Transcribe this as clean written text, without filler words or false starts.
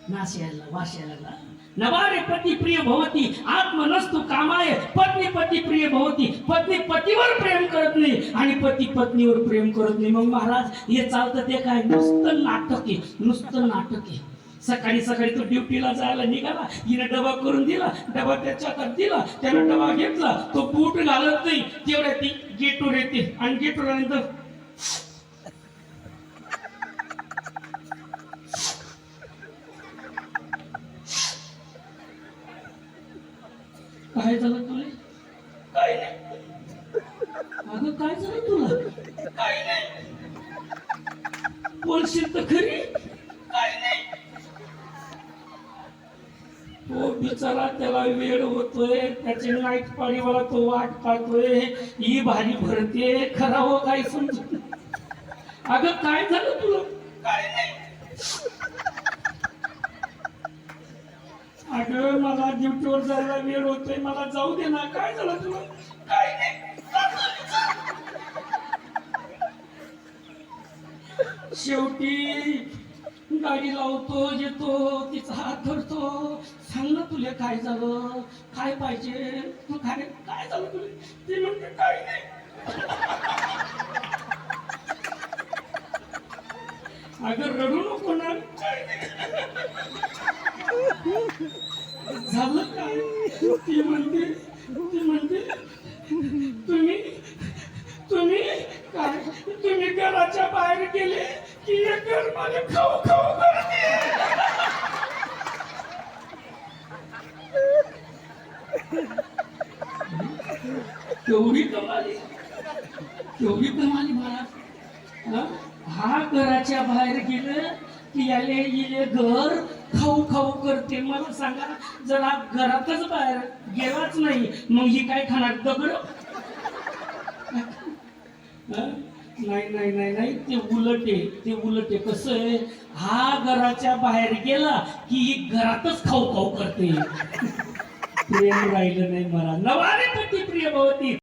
नाश यायला वास यायला लागला. नवारे पती प्रिय भवती आत्मनस्तु कामाय. पत्नी पती प्रिय भवती. पत्नी पतीवर प्रेम करत नाही आणि पती पत्नीवर प्रेम करत नाही. मग महाराज हे चालतं ते काय? नुसतं नाटक आहे, नुसतं नाटक आहे. सकाळी सकाळी तो ड्युटीला जायला निघाला, हिने डबा करून दिला, डबा त्याच्या हातात दिला, त्यानं डबा घेतला, तो बूट घालत नाही, तेवढ्या ती गेटवर येते आणि गेटवर आल्यानंतर काय झालं तुला? काय नाही. अगं काय झालं तुला? काय नाही. बोलशील तर खरी. काय नाही. तो बिचारा त्याला वेळ होतोय, त्याची नाईट पाळीवाला तो वाट पाहतोय, ही भारी भरते, खरा हो काय समजत. अगं काय झालं तुला? काय नाही. अगं मला ड्युटीवर जायला वेळ होतोय, मला जाऊ दे ना. काय झालं तुला? काय नाही. शेवटी गाडी लावतो, येतो, तिचा हात धरतो. सांग ना तुला काय झालं, काय पाहिजे, तू काय काय झालं तुला? ती म्हणते काय नाही. अगं रडू नको ना. काय नाही. झालं काय? ती म्हणते तुम्ही तुम्ही काय, तुम्ही घराच्या बाहेर गेले की हे घर मला खाऊ खाऊ करते. केवढी कमाली, केवढी कमाली महाराज. हा घराच्या बाहेर गेलं की याले इले घर खाऊ खाऊ करते. मला सांगा, जर हा घरातच बाहेर गेलाच नाही, मग ही काय खाणार? दगड? नाही नाही नाही नाही, ते उलट आहे, ते उलट आहे. कसं आहे, हा घराच्या बाहेर गेला की ही घरातच खाऊ खाऊ करते. प्रेम राहिलं नाही मला. नवारे पती प्रिय भवती.